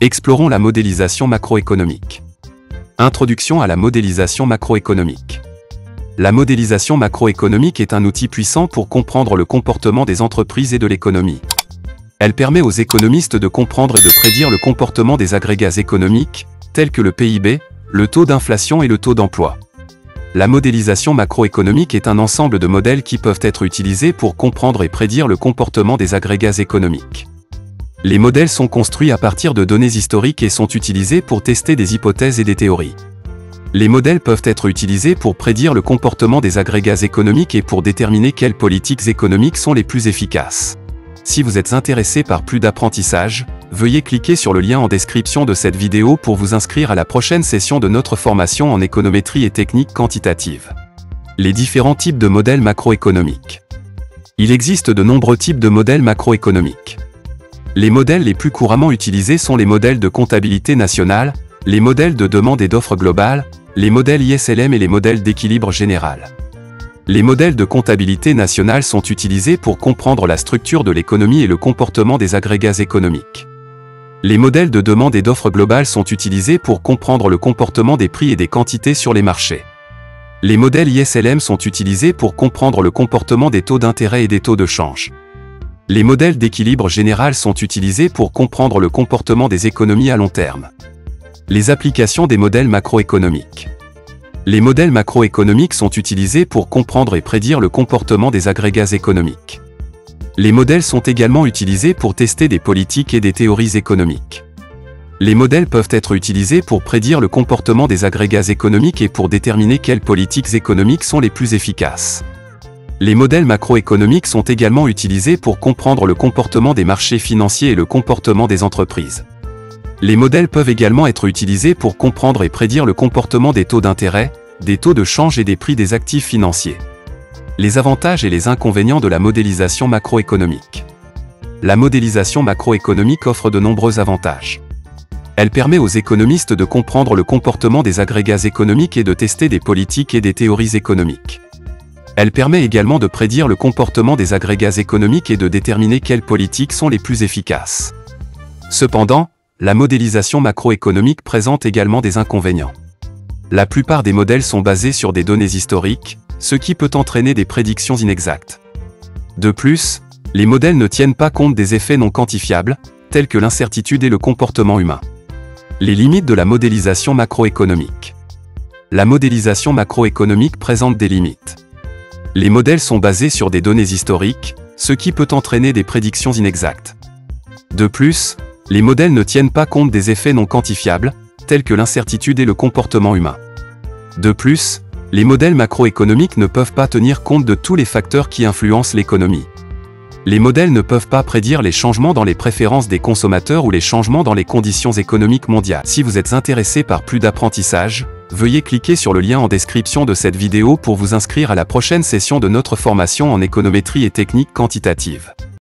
Explorons la modélisation macroéconomique. Introduction à la modélisation macroéconomique. La modélisation macroéconomique est un outil puissant pour comprendre le comportement des entreprises et de l'économie. Elle permet aux économistes de comprendre et de prédire le comportement des agrégats économiques, tels que le PIB, le taux d'inflation et le taux d'emploi. La modélisation macroéconomique est un ensemble de modèles qui peuvent être utilisés pour comprendre et prédire le comportement des agrégats économiques. Les modèles sont construits à partir de données historiques et sont utilisés pour tester des hypothèses et des théories. Les modèles peuvent être utilisés pour prédire le comportement des agrégats économiques et pour déterminer quelles politiques économiques sont les plus efficaces. Si vous êtes intéressé par plus d'apprentissage, veuillez cliquer sur le lien en description de cette vidéo pour vous inscrire à la prochaine session de notre formation en économétrie et techniques quantitatives. Les différents types de modèles macroéconomiques. Il existe de nombreux types de modèles macroéconomiques. Les modèles les plus couramment utilisés sont les modèles de comptabilité nationale, les modèles de demande et d'offre globale, les modèles ISLM et les modèles d'équilibre général. Les modèles de comptabilité nationale sont utilisés pour comprendre la structure de l'économie et le comportement des agrégats économiques. Les modèles de demande et d'offre globale sont utilisés pour comprendre le comportement des prix et des quantités sur les marchés. Les modèles ISLM sont utilisés pour comprendre le comportement des taux d'intérêt et des taux de change. Les modèles d'équilibre général sont utilisés pour comprendre le comportement des économies à long terme. Les applications des modèles macroéconomiques. Les modèles macroéconomiques sont utilisés pour comprendre et prédire le comportement des agrégats économiques. Les modèles sont également utilisés pour tester des politiques et des théories économiques. Les modèles peuvent être utilisés pour prédire le comportement des agrégats économiques et pour déterminer quelles politiques économiques sont les plus efficaces. Les modèles macroéconomiques sont également utilisés pour comprendre le comportement des marchés financiers et le comportement des entreprises. Les modèles peuvent également être utilisés pour comprendre et prédire le comportement des taux d'intérêt, des taux de change et des prix des actifs financiers. Les avantages et les inconvénients de la modélisation macroéconomique. La modélisation macroéconomique offre de nombreux avantages. Elle permet aux économistes de comprendre le comportement des agrégats économiques et de tester des politiques et des théories économiques. Elle permet également de prédire le comportement des agrégats économiques et de déterminer quelles politiques sont les plus efficaces. Cependant, la modélisation macroéconomique présente également des inconvénients. La plupart des modèles sont basés sur des données historiques, ce qui peut entraîner des prédictions inexactes. De plus, les modèles ne tiennent pas compte des effets non quantifiables, tels que l'incertitude et le comportement humain. Les limites de la modélisation macroéconomique. La modélisation macroéconomique présente des limites. Les modèles sont basés sur des données historiques, ce qui peut entraîner des prédictions inexactes. De plus, les modèles ne tiennent pas compte des effets non quantifiables, tels que l'incertitude et le comportement humain. De plus, les modèles macroéconomiques ne peuvent pas tenir compte de tous les facteurs qui influencent l'économie. Les modèles ne peuvent pas prédire les changements dans les préférences des consommateurs ou les changements dans les conditions économiques mondiales. Si vous êtes intéressé par plus d'apprentissage, veuillez cliquer sur le lien en description de cette vidéo pour vous inscrire à la prochaine session de notre formation en économétrie et techniques quantitatives.